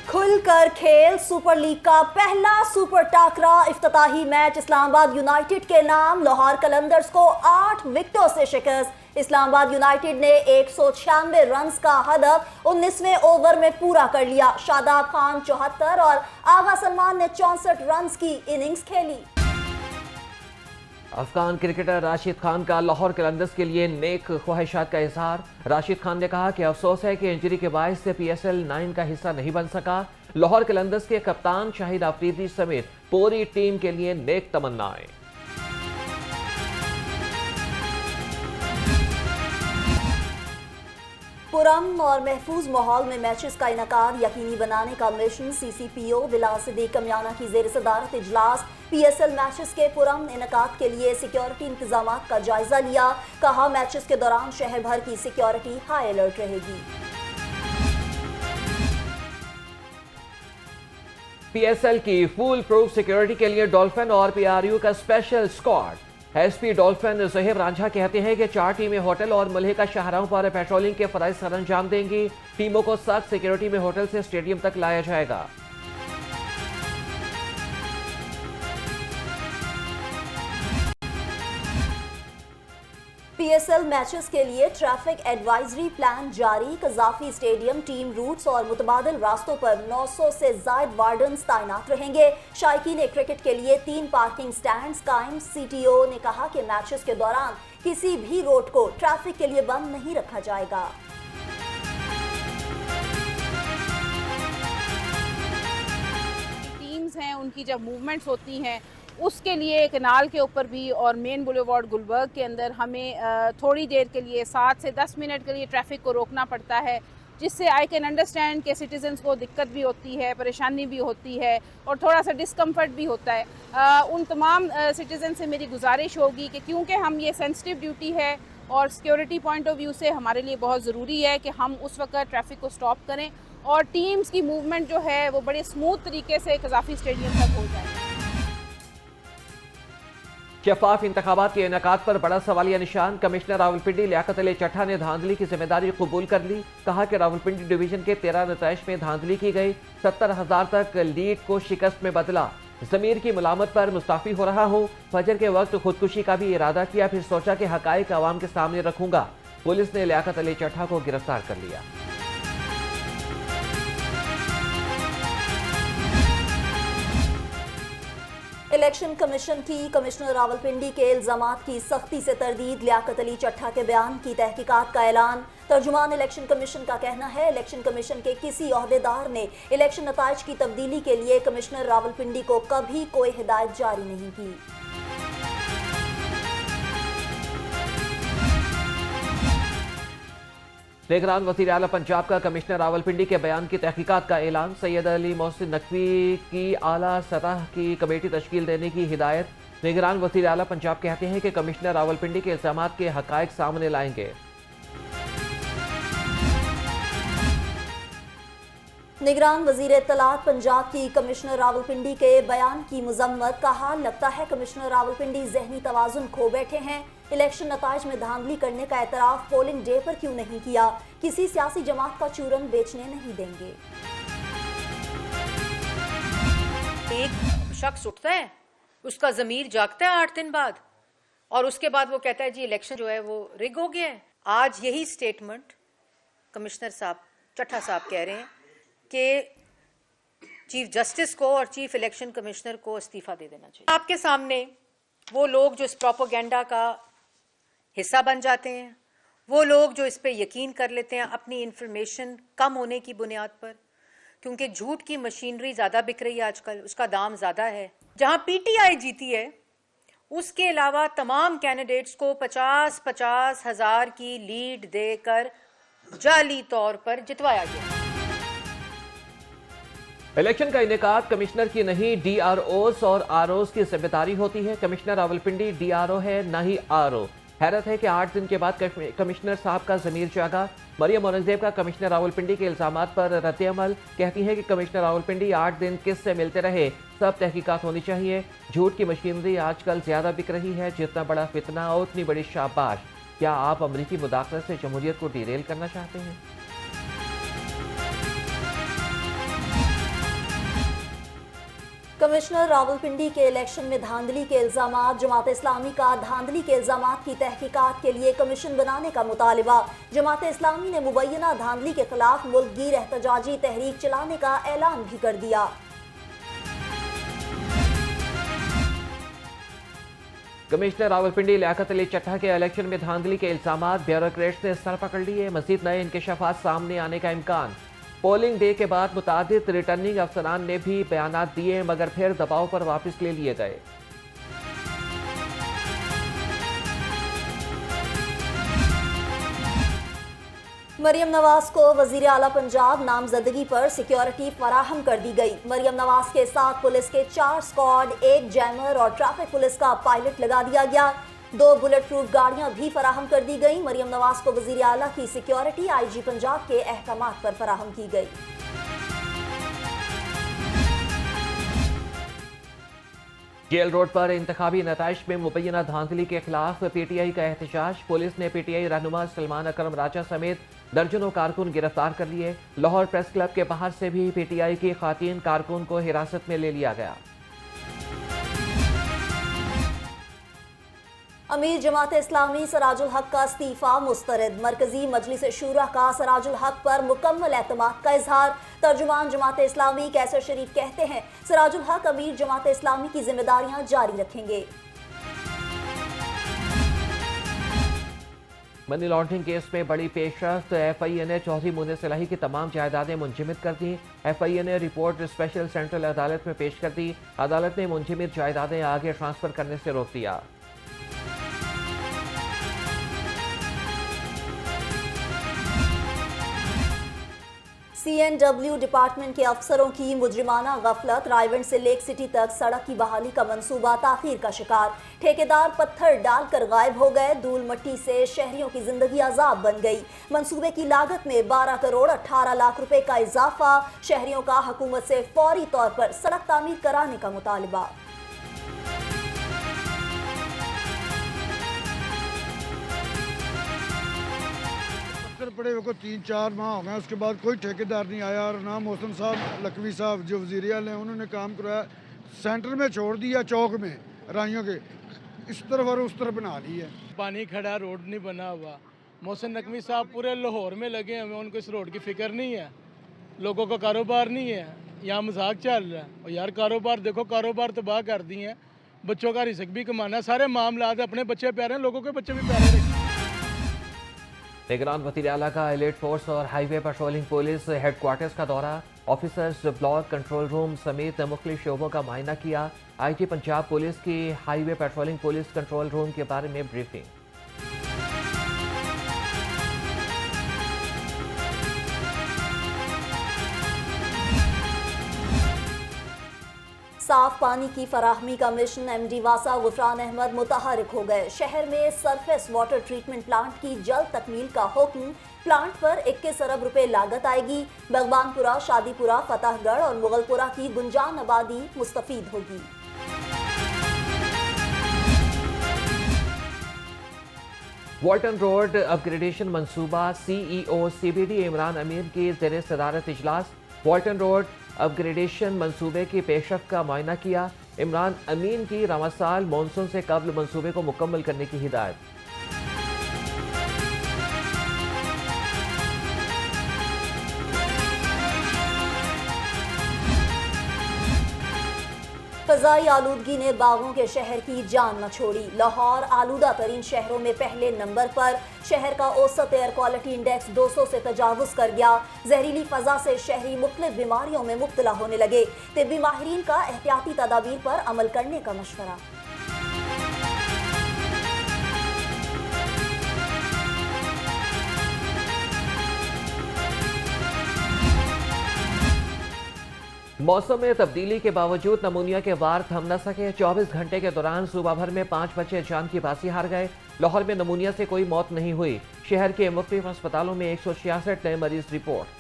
खुलकर खेल super league का पहला सुपर टाकरा इफ्तिताही मैच इस्लामाबाद यूनाइटेड के नाम। लाहौर कलंदर्स को 8 विकेटों से शिकस्त। इस्लामाबाद यूनाइटेड ने 196 रन का हदफ 19वें ओवर में पूरा कर लिया। शादाब खान 74 और आगा सलमान ने 64 रन की इनिंग्स खेली। अफगान क्रिकेटर राशिद खान का लाहौर कलंदर्स के लिए नेक ख्वाहिशात का इजहार। राशिद खान ने कहा कि अफसोस है कि इंजरी के बायस से PSL 9 का हिस्सा नहीं बन सका। लाहौर कलंदर्स के कप्तान शाहिद आफरीदी समेत पूरी टीम के लिए नेक तमन्नाएं। पुरअमन और महफूज माहौल में मैचेस का इनकाद यकीनी बनाने का मिशन। CCPO बिलाल सिद्दीक कमियाना की जेर सदारत इजलास। PSL मैचेस के पुरअमन इनकाद के लिए सिक्योरिटी इंतजामात का जायजा लिया। कहा मैचेस के दौरान शहर भर की सिक्योरिटी हाई अलर्ट रहेगी। PSL की फुल प्रूफ सिक्योरिटी के लिए डॉल्फिन और PRU का special squad. SP dolphin Zaheer Ranjha कहते हैं कि 4 टीमें होटल और मलहिका शाहराहों पर पेट्रोलिंग के फराइज सर अंजाम देंगी। टीमों को सख्त सिक्योरिटी में होटल से स्टेडियम तक लाया जाएगा। PSL मैचेस के लिए ट्रैफिक एडवाइजरी प्लान जारी। कजाफी स्टेडियम, टीम रूट्स और मुतबादिल रास्तों पर 900 से ज्यादा वार्डन्स तैनात रहेंगे। शायकीन क्रिकेट के लिए 3 पार्किंग स्टैंड्स कायम। CTO ने कहा कि मैचेस के दौरान किसी भी रोड को ट्रैफिक के लिए बंद नहीं रखा जाएगा। टीम्स हैं उनकी जब मूवमेंट्स होती हैं उसके लिए कनाल के ऊपर भी और मेन बुलेवार्ड गुलबर्ग के अंदर हमें थोड़ी देर के लिए 7 से 10 मिनट के लिए ट्रैफिक को रोकना पड़ता है, जिससे आई कैन अंडरस्टैंड कि सिटीजन्स को दिक्कत भी होती है, परेशानी भी होती है और थोड़ा सा डिस्कम्फर्ट भी होता है। उन तमाम सिटीजन से मेरी गुजारिश होगी कि क्योंकि हम ये सेंसिटिव ड्यूटी है और सिक्योरिटी पॉइंट ऑफ व्यू से हमारे लिए बहुत ज़रूरी है कि हम उस वक्त ट्रैफिक को स्टॉप करें और टीम्स की मूवमेंट जो है वो बड़े स्मूथ तरीके से कजाफी स्टेडियम तक हो जाए। शफाफ इंतखाबात के इनेकाद पर बड़ा सवालिया निशान। कमिश्नर रावलपिंडी लियाकत अली चट्ठा ने धांधली की जिम्मेदारी कबूल कर ली। कहा कि रावलपिंडी डिवीजन के 13 नताइश में धांधली की गई। 70,000 तक लीड को शिकस्त में बदला। जमीर की मुलामत पर मुस्ताफी हो रहा हूँ। फजर के वक्त खुदकुशी का भी इरादा किया, फिर सोचा कि हकाइक अवाम के सामने रखूंगा। पुलिस ने लियाकत अली चट्ठा को गिरफ्तार कर लिया। इलेक्शन कमीशन की कमिश्नर रावलपिंडी के इल्जामात की सख्ती से तरदीद। लियाकत अली चट्ठा के बयान की तहकीकात का ऐलान। तर्जुमान इलेक्शन कमीशन का कहना है इलेक्शन कमीशन के किसी ओहदेदार ने इलेक्शन नताइज की तब्दीली के लिए कमिश्नर रावलपिंडी को कभी कोई हिदायत जारी नहीं की। निगरान वज़ीर आला पंजाब का कमिश्नर रावलपिंडी के बयान की तहकीकात का ऐलान। सैयद अली मोहसिन नकवी की आला सतह की कमेटी तश्कील देने की हिदायत। निगरान वज़ीर आला पंजाब कहते हैं कि कमिश्नर रावलपिंडी के इल्जामात के हकायक सामने लाएंगे। निगरान वजीर इत्तलात पंजाब की कमिश्नर रावलपिंडी के बयान की मुजम्मत। कहा लगता है कमिश्नर रावलपिंडी ज़हनी तवाज़ुन खो बैठे हैं। इलेक्शन नताइज में धांधली करने का एतराफ़ पोलिंग डे पर क्यों नहीं किया। किसी सियासी जमात का चूरन बेचने नहीं देंगे। एक शख्स उठता है, उसका ज़मीर जागता है 8 दिन बाद और उसके बाद वो कहता है जी इलेक्शन जो है वो रिग हो गया है। आज यही स्टेटमेंट कमिश्नर साहब चट्ठा साहब कह रहे हैं कि चीफ जस्टिस को और चीफ इलेक्शन कमिश्नर को इस्तीफा दे देना चाहिए। आपके सामने वो लोग जो इस प्रोपेगेंडा का हिस्सा बन जाते हैं, वो लोग जो इस पे यकीन कर लेते हैं अपनी इंफॉर्मेशन कम होने की बुनियाद पर, क्योंकि झूठ की मशीनरी ज़्यादा बिक रही है आजकल, उसका दाम ज़्यादा है। जहां PTI जीती है उसके अलावा तमाम कैंडिडेट्स को 50-50 हज़ार की लीड देकर जाली तौर पर जितवाया गया। इलेक्शन का इनेकाद कमिश्नर की नहीं DROs और ROs की जिम्मेदारी होती है। कमिश्नर रावलपिंडी DRO है न ही RO। हैरत है कि 8 दिन के बाद कमिश्नर साहब का ज़मीर जागा। मरियम औरंगजेब का कमिश्नर रावलपिंडी के इल्जामात पर रद्द-ए-अमल। कहती है कि कमिश्नर रावलपिंडी 8 दिन किससे मिलते रहे, सब तहकीकात होनी चाहिए। झूठ की मशीनरी आजकल ज़्यादा बिक रही है। जितना बड़ा फितना उतनी बड़ी शाबाश। क्या आप अमरीकी मुदाखलत से जमहूरियत को डिरेल करना चाहते हैं? कमिश्नर रावलपिंडी के इलेक्शन में धांधली के इल्जामात। जमात इस्लामी का धांधली के इल्जामात की तहकीकात के लिए कमीशन बनाने का मुतालिबा। जमात इस्लामी ने मुबैना धांधली के खिलाफ मुल्क गिर एहतजाजी तहरीक चलाने का ऐलान भी कर दिया। कमिश्नर रावलपिंडी लियाकत अली चट्टा के इलेक्शन में धांधली के इल्जामात। ब्यूरोक्रेट्स ने सर पकड़ लिए। मजीद नए इंकशाफात सामने आने का इम्कान। पोलिंग डे के बाद मुतादिद रिटर्निंग अफसरान ने भी बयानात दिए, मगर फिर दबाव पर वापस ले लिए गए। मरियम नवाज को वजीर आला पंजाब नामजदगी पर सिक्योरिटी फराहम कर दी गई। मरियम नवाज के साथ पुलिस के 4 स्क्वाड, 1 जैमर और ट्रैफिक पुलिस का पायलट लगा दिया गया। 2 बुलेट प्रूफ गाड़ियां भी फराहम कर दी गई। मरियम नवाज को वजीर आला की सिक्योरिटी IG पंजाब के अहकामात पर फराहम की गई। जेल रोड पर इंतखाबी नताइश में मुबैना धांधली के खिलाफ PTI का एहतजाज। पुलिस ने PTI रहनुमा सलमान अकरम राजा समेत दर्जनों कारकुन गिरफ्तार कर लिए। लाहौर प्रेस क्लब के बाहर से भी PTI की खातीन कारकुन को हिरासत में ले लिया गया। अमीर जमात इस्लामी सराजुल हक का इस्तीफा मुस्तरद। मरकजी मजलिस शूरा का सराजुल हक पर मुकम्मल एतमाद का इजहार। तर्जुमान जमात इस्लामी कैसर शरीफ कहते हैं, सराजुल हक अमीर जमात इस्लामी की जिम्मेदारियां जारी रखेंगे। मनी लॉन्ड्रिंग केस में बड़ी पेशरफ्त। FIA ने चौधरी मुने सलाही की तमाम जायदादें मुंजमद कर दी। FIA ने रिपोर्ट स्पेशल सेंट्रल अदालत में पेश कर दी। अदालत ने मुंजमद जायदादें आगे ट्रांसफर करने से रोक दिया। CNW डिपार्टमेंट के अफसरों की मुजरिमाना गफलत। रायवंड से लेक सिटी तक सड़क की बहाली का मंसूबा ताखीर का शिकार। ठेकेदार पत्थर डालकर गायब हो गए। धूल मट्टी से शहरियों की जिंदगी अजाब बन गई। मंसूबे की लागत में 12 करोड़ 18 लाख रुपए का इजाफा। शहरियों का हुकूमत से फौरी तौर पर सड़क तामीर कराने का मुतालिबा। पड़े को 3-4 माह हो गए, उसके बाद कोई ठेकेदार नहीं आया और ना मौसम साहब लकवी साहब जो वज़ीर आला हैं उन्होंने काम कराया। सेंटर में छोड़ दिया, चौक में राइयों के इस तरफ और उस तरफ बना ली है। पानी खड़ा, रोड नहीं बना हुआ। मोहसिन नकवी साहब पूरे लाहौर में लगे हुए, उनको इस रोड की फिक्र नहीं है। लोगों का कारोबार नहीं है, यहाँ मजाक चल रहा है। और यार कारोबार देखो, कारोबार तबाह कर दिए हैं। बच्चों का रिस्क भी कमाना, सारे मामला अपने बच्चे प्यारे हैं, लोगों के बच्चे भी प्यारे रखें। निगरान वज़ीर आला का एलीट फोर्स और हाईवे पेट्रोलिंग पुलिस हेडक्वार्टर्स का दौरा। ऑफिसर्स ब्लॉक कंट्रोल रूम समेत मुख्तलिफ शोबों का मुआयना किया। IG पंजाब पुलिस की highway patrolling police control room के बारे में ब्रीफिंग। साफ पानी की फराहमी का मिशन। MD वासा गुफरान अहमद मुतहरिक हो गए। शहर में सरफेस वाटर ट्रीटमेंट प्लांट की जल्द तकमील का हुक्म। प्लांट पर 21 अरब रुपए लागत आएगी। बगबानपुरा, शादीपुरा, फतहगढ़ और मुगलपुरा की गुंजान आबादी मुस्तफीद होगी। वॉल्टन रोड अपग्रेडेशन मंसूबा। CEO CBD इमरान अमीन की ज़ेर सदारत इजलास। वॉल्टन रोड अपग्रेडेशन मंसूबे की पेशरफ्त का मुआयना किया। इमरान अमीन की रवां साल मानसून से कबल मंसूबे को मुकम्मल करने की हिदायत। फ़ज़ाई आलूदगी ने बागों के शहर की जान न छोड़ी। लाहौर आलूदा तरीन शहरों में पहले नंबर पर। शहर का औसत एयर क्वालिटी इंडेक्स 200 से तजावुज़ कर गया। जहरीली फ़ज़ा से शहरी मुख्तलिफ बीमारियों में मुब्तला होने लगे। तिब्बी माहिरीन का एहतियाती तदाबीर पर अमल करने का मशवरा। मौसम में तब्दीली के बावजूद नमूनिया के वार थम न सके। 24 घंटे के दौरान सूबा भर में 5 बच्चे जान की बाजी हार गए। लाहौर में नमूनिया से कोई मौत नहीं हुई। शहर के मुख्तलिफ अस्पतालों में 166 नए मरीज रिपोर्ट।